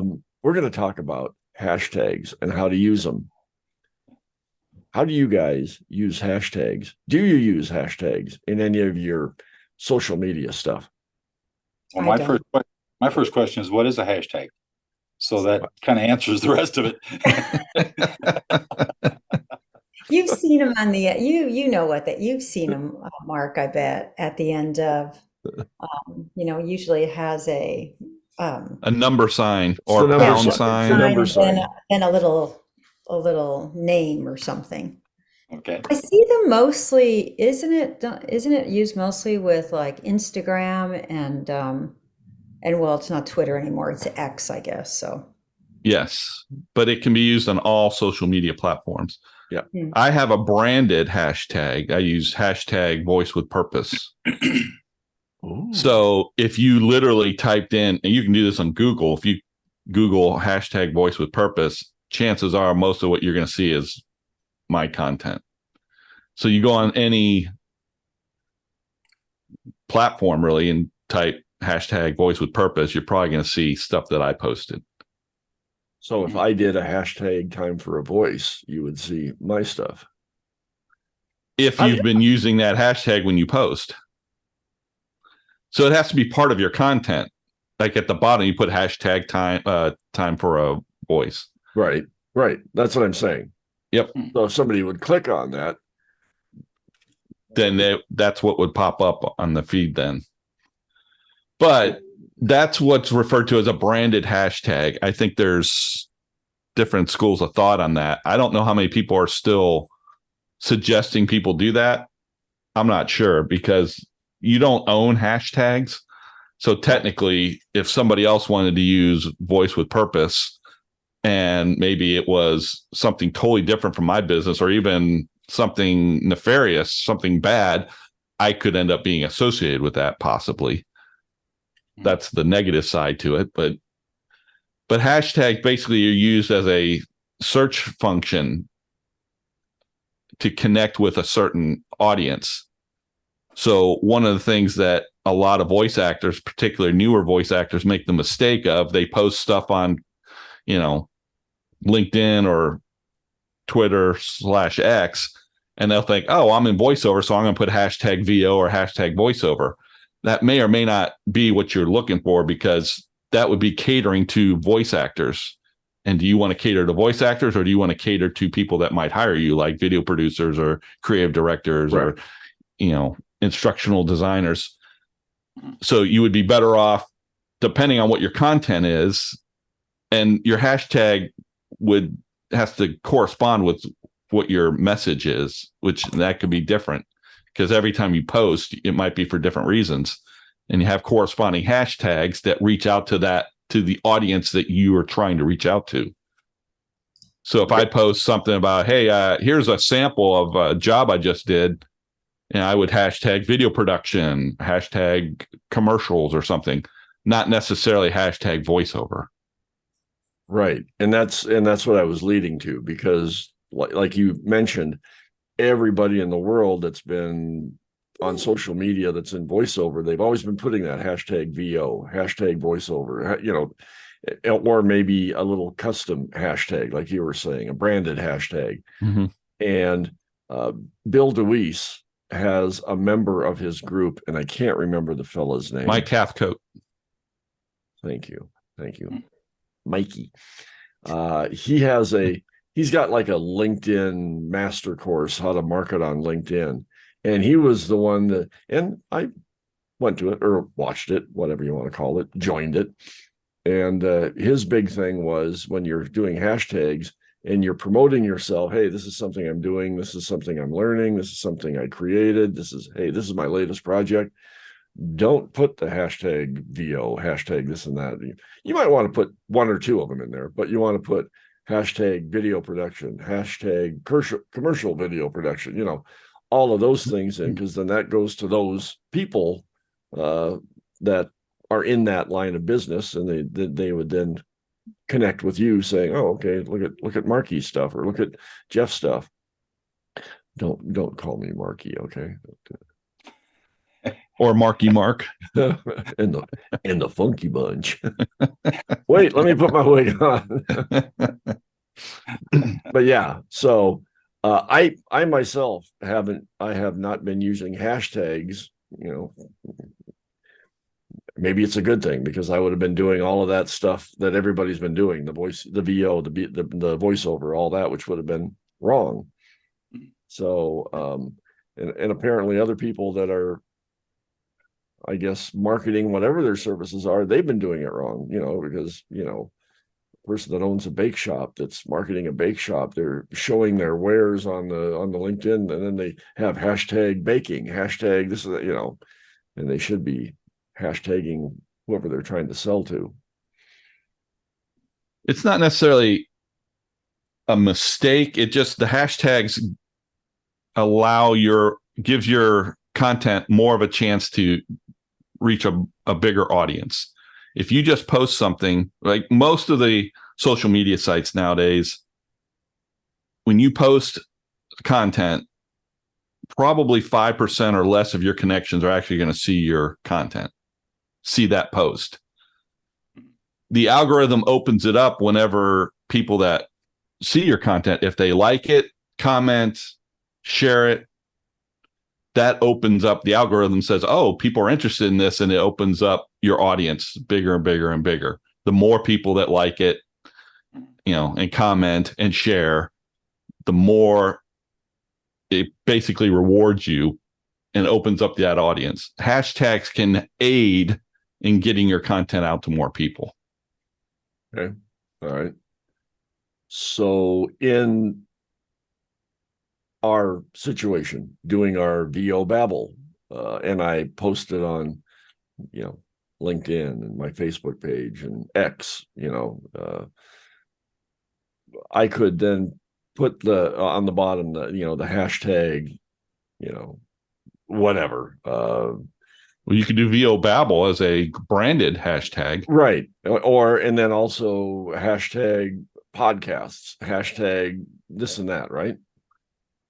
we're going to talk about hashtags and how to use them. How do you guys use hashtags? Do you use hashtags in any of your social media stuff? Well, I don't. my first question is, what is a hashtag? So that kind of answers the rest of it. You've seen them on the you know what that you've seen them, Mark. I bet at the end of usually it has A number sign It's the or number pound sign. It's the sign. number and then sign. a little name or something. Okay. I see them mostly, isn't it used mostly with like Instagram and well, it's not Twitter anymore, it's X, I guess. So Yes, but it can be used on all social media platforms. Yeah. I have a branded hashtag. I use hashtag voice with purpose. Ooh. So if you literally typed in, and you can do this on Google, if you Google hashtag voice with purpose, chances are most of what you're going to see is my content. So you go on any platform really and type hashtag voice with purpose, you're probably going to see stuff that I posted. So if I did a hashtag time for a voice, you would see my stuff. If you've been using that hashtag when you post. So it has to be part of your content. Like at the bottom, you put hashtag time for a voice. Right. That's what I'm saying. Yep. So if somebody would click on that, then that's what would pop up on the feed then. But that's what's referred to as a branded hashtag. I think there's different schools of thought on that. I don't know how many people are still suggesting people do that. I'm not sure because you don't own hashtags. So technically, if somebody else wanted to use voice with purpose and maybe it was something totally different from my business or even something nefarious, something bad, I could end up being associated with that possibly. That's the negative side to it. But hashtags basically are used as a search function to connect with a certain audience. So one of the things that a lot of voice actors, particularly newer voice actors, make the mistake of, they post stuff on, LinkedIn or Twitter/X, and they'll think, oh, I'm in voiceover, so I'm going to put hashtag VO or hashtag voiceover. That may or may not be what you're looking for because that would be catering to voice actors. And do you want to cater to voice actors or do you want to cater to people that might hire you, like video producers or creative directors or, instructional designers? So you would be better off, depending on what your content is, and your hashtag has to correspond with what your message is, which that could be different because every time you post, it might be for different reasons. And you have corresponding hashtags that reach out to the audience that you are trying to reach out to. So if I post something about, hey, here's a sample of a job I just did, and I would hashtag video production, hashtag commercials or something, not necessarily hashtag voiceover. right. And that's what I was leading to, because like you mentioned, everybody in the world that's been on social media that's in voiceover, they've always been putting that hashtag VO, hashtag voiceover, or maybe a little custom hashtag, like you were saying, a branded hashtag. Mm-hmm. And Bill DeWeese has a member of his group, and I can't remember the fella's name. Mike Cathcote. Thank you, Mikey. He's got like a LinkedIn master course, how to market on LinkedIn. And he was the one and I went to it or watched it, whatever you want to call it, joined it. And his big thing was, when you're doing hashtags and you're promoting yourself, hey, this is something I'm doing, this is something I'm learning, this is something I created, this is my latest project. Don't put the hashtag VO, hashtag this and that. You might want to put one or two of them in there, but you want to put hashtag video production, hashtag commercial video production, all of those things in, because then that goes to those people that are in that line of business, and they would then connect with you saying, oh, okay, look at Marky's stuff, or look at Jeff's stuff. Don't call me Marky, okay? or Marky Mark. in the Funky Bunch. Wait, let me put my wig on. But yeah, so I myself I have not been using hashtags. Maybe it's a good thing because I would have been doing all of that stuff that everybody's been doing, the voice, the VO, the voiceover, all that, which would have been wrong. So and apparently other people that are, I guess, marketing whatever their services are, they've been doing it wrong, because person that owns a bake shop that's marketing a bake shop, they're showing their wares on the LinkedIn, and then they have hashtag baking, hashtag this is and they should be hashtagging whoever they're trying to sell to. It's not necessarily a mistake. It just, the hashtags gives your content more of a chance to reach a bigger audience. If you just post something, like most of the social media sites nowadays, when you post content, probably 5% or less of your connections are actually going to see your content, see that post. The algorithm opens it up whenever people that see your content, if they like it, comment, share it, that opens up, the algorithm says, oh, people are interested in this, and it opens up your audience bigger and bigger and bigger. The more people that like it, and comment and share, the more it basically rewards you and opens up that audience. Hashtags can aid in getting your content out to more people. Okay. All right. So in our situation, doing our VO Babble, and I posted on, LinkedIn and my Facebook page and X, I could then put on the bottom, the hashtag, whatever. Well, you could do VO Babble as a branded hashtag. Right. And then also hashtag podcasts, hashtag this and that, right?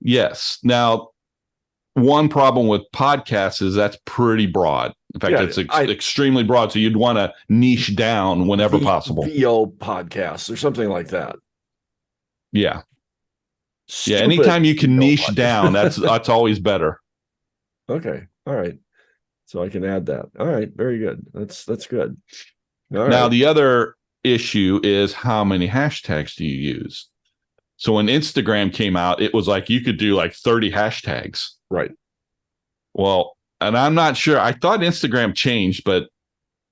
Yes. Now, one problem with podcasts is that's pretty broad. In fact, it's extremely broad. So you'd want to niche down whenever possible. VO podcasts or something like that. Yeah. Stupid Anytime you can VO niche podcast. down, that's always better. Okay. All right. So I can add that. All right. Very good. That's good. All Now, right. the other issue is how many hashtags do you use? So when Instagram came out, it was like you could do like 30 hashtags. Right. Well, and I'm not sure. I thought Instagram changed, but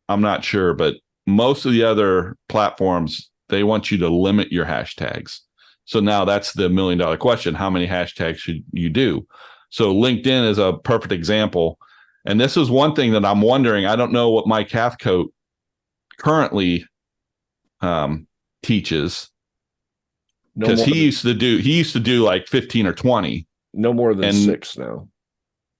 I'm not sure. But most of the other platforms, they want you to limit your hashtags. So now that's the $1 million question. How many hashtags should you do? So LinkedIn is a perfect example. And this is one thing that I'm wondering. I don't know what Mike Cathcote currently teaches, because he used to do like 15 or 20. No more than 6 now.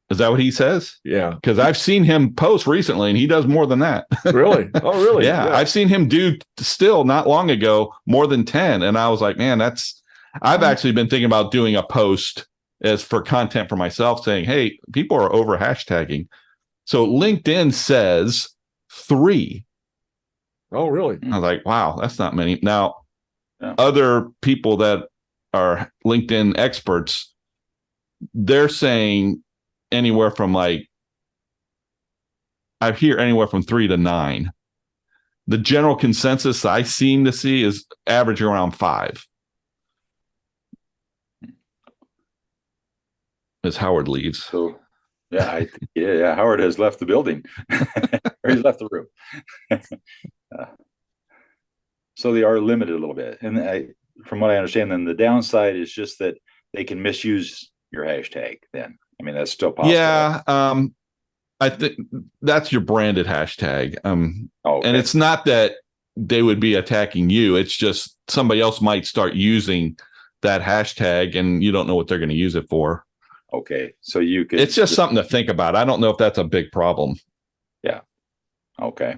Is that what he says? Yeah. Because I've seen him post recently and he does more than that. Really? Oh, really? Yeah. I've seen him do still not long ago more than 10. And I was like, man, I've actually been thinking about doing a post as for content for myself saying, hey, people are over hashtagging. So LinkedIn says 3. Oh, really? I was like, wow, that's not many. Now, other people that are LinkedIn experts, they're saying anywhere from I hear anywhere from 3 to 9. The general consensus I seem to see is averaging around 5. As Howard leaves. So, Howard has left the building, or he's left the room. So they are limited a little bit, and from what I understand, then the downside is just that they can misuse your hashtag. Then, I mean, that's still possible. Yeah, I think that's your branded hashtag. Okay. And it's not that they would be attacking you. It's just somebody else might start using that hashtag, and you don't know what they're going to use it for. Okay, so you could. It's just something to think about. I don't know if that's a big problem. Yeah. Okay.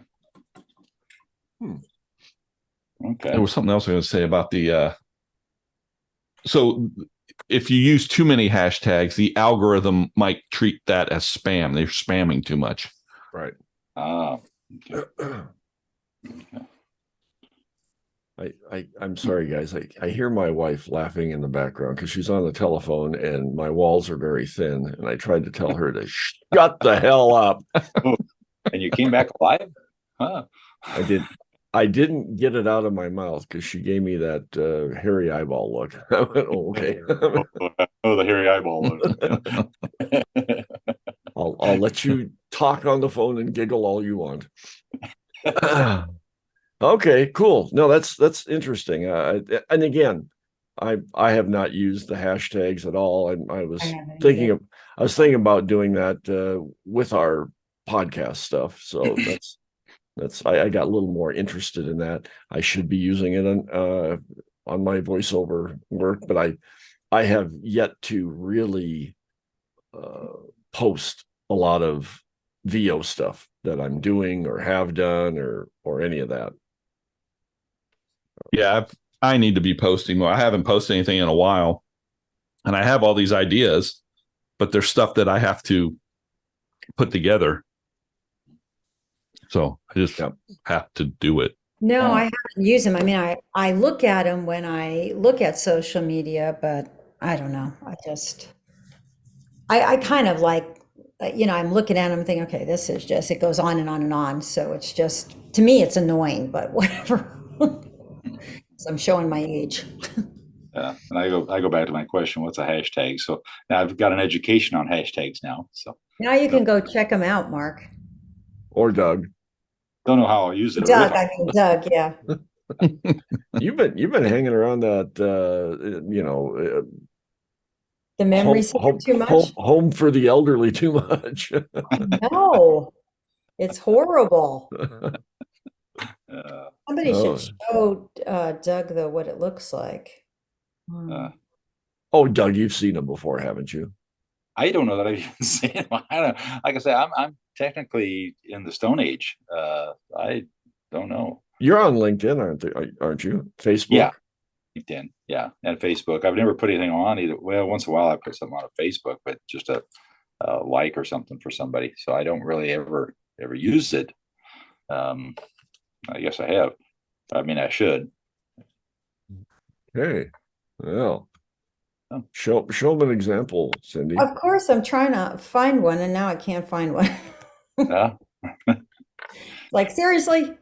Okay. There was something else I was going to say about the. So if you use too many hashtags, the algorithm might treat that as spam. They're spamming too much. Right. Ah, I'm sorry, guys. I hear my wife laughing in the background because she's on the telephone and my walls are very thin. And I tried to tell her to shut the hell up. and you came back alive? Huh. I didn't get it out of my mouth because she gave me that hairy eyeball look. I went, oh, okay. Oh, the hairy eyeball look. I'll let you talk on the phone and giggle all you want. Okay, cool. No, that's interesting. And again, I have not used the hashtags at all. And I was thinking about doing that with our podcast stuff. So I got a little more interested in that. I should be using it on my voiceover work, but I have yet to really post a lot of VO stuff that I'm doing or have done or any of that. Yeah, I need to be posting more. I haven't posted anything in a while, and I have all these ideas, but there's stuff that I have to put together. So I just have to do it. No, I haven't used them. I mean, I look at them when I look at social media, but I don't know. I kind of like, I'm looking at them thinking, okay, this is just, it goes on and on and on. So it's just, to me, it's annoying, but whatever. So I'm showing my age. Yeah, and I go back to my question, what's a hashtag? So now I've got an education on hashtags now. So Now you can go check them out, Mark. Or Doug. Don't know how I'll use it. Doug, yeah. You've been hanging around that The memory center too much? Home for the elderly too much. No, it's horrible. Somebody Oh. should show Doug though what it looks like. Oh, Doug, you've seen them before, haven't you? I don't know that I've even seen them. I don't, like I say, I'm technically in the Stone Age. I don't know. You're on LinkedIn, aren't you? Facebook? Yeah. LinkedIn, yeah, and Facebook. I've never put anything on either. Well, once in a while I put something on a Facebook, but just a like or something for somebody. So I don't really ever use it. I guess I have. I mean, I should. Hey, well, show them an example, Cindy. Of course, I'm trying to find one, and now I can't find one. Like seriously.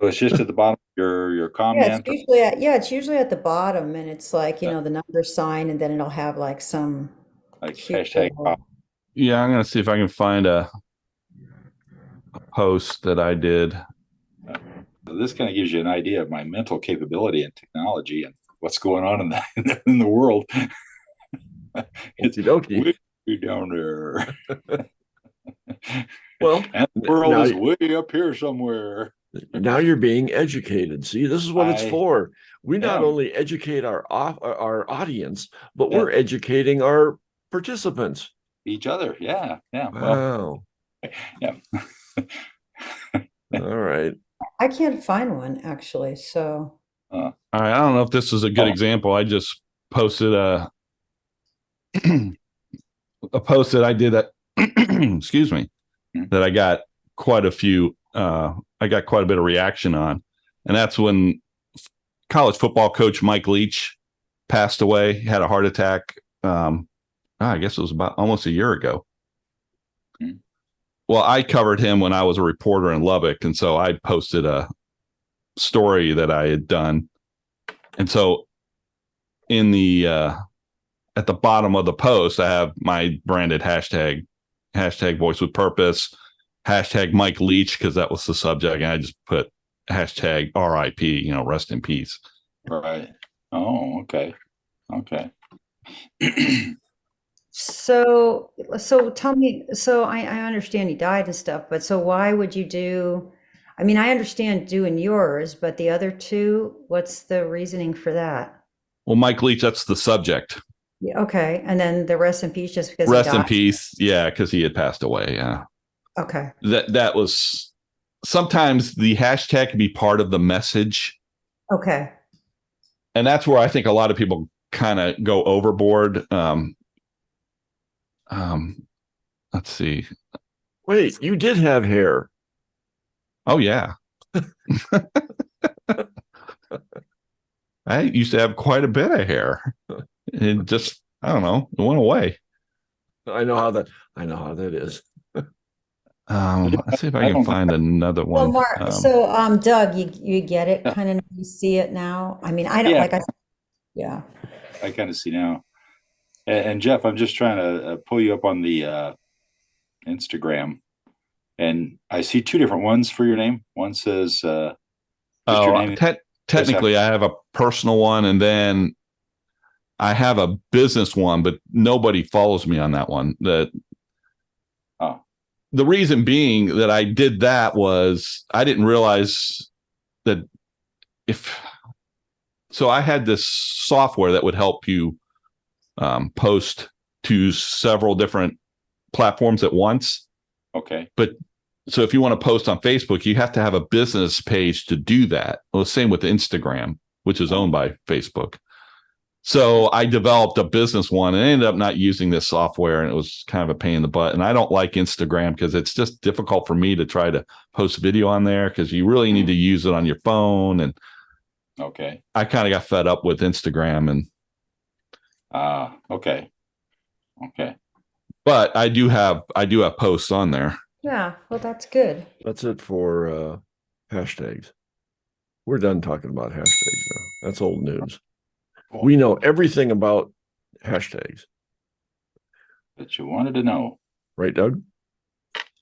So it's just at the bottom of your comment. It's usually at the bottom, and it's like the number sign, and then it'll have like some like hashtag. Yeah, I'm gonna see if I can find a post that I did. This kind of gives you an idea of my mental capability and technology and what's going on in the world. It's way down there. Well, and the world is way up here somewhere. Now you're being educated. See, this is what it's for. We not only educate our audience, but we're educating our participants. Each other. Yeah. Yeah. Wow. Well, yeah. All right. I can't find one actually. So all right, I don't know if this is a good example. I just posted a post that I did that excuse me, that I got quite a few I got quite a bit of reaction on. And that's when college football coach Mike Leach passed away. He had a heart attack. I guess it was about almost a year ago. Well, I covered him when I was a reporter in Lubbock. And so I posted a story that I had done. And so in the at the bottom of the post, I have my branded hashtag voice with purpose, hashtag Mike Leach, because that was the subject. And I just put hashtag RIP, rest in peace. Right. Oh, okay. Okay. So tell me, so I understand he died and stuff, but so why would you do, I mean, I understand doing yours, but the other two, what's the reasoning for that? Well, Mike Leach, that's the subject. Yeah, okay. And then the rest in peace, just because rest in peace. Yeah. Because he had passed away. Yeah. Okay. That was, sometimes the hashtag can be part of the message. Okay. And that's where I think a lot of people kind of go overboard. Let's see. Wait, you did have hair. Oh yeah. I used to have quite a bit of hair. It just, I don't know, it went away. I know how that is. Let's see if I I can don't find another Well, one. Mark, Doug, you get it, kind of, you see it now. I mean, I don't Yeah. like I, yeah. I kind of see now. And Jeff, I'm just trying to pull you up on the Instagram, and I see two different ones for your name. One says just your name. Technically, I have a personal one, and then I have a business one, but nobody follows me on that one. Oh, The reason being that I did that was I didn't realize that so I had this software that would help you post to several different platforms at once. okay. But so if you want to post on Facebook, you have to have a business page to do that. Well, same with Instagram, which is owned by Facebook. So I developed a business one and ended up not using this software, and it was kind of a pain in the butt. And I don't like Instagram because it's just difficult for me to try to post video on there because you really need to use it on your phone. And Okay. I kind of got fed up with Instagram, and okay. Okay. but I do have posts on there. Yeah, well, that's good. That's it for hashtags. We're done talking about hashtags now. That's old news. Cool. We know everything about hashtags, That you wanted to know. right, Doug?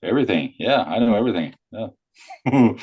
Everything. Yeah, I know everything. Yeah.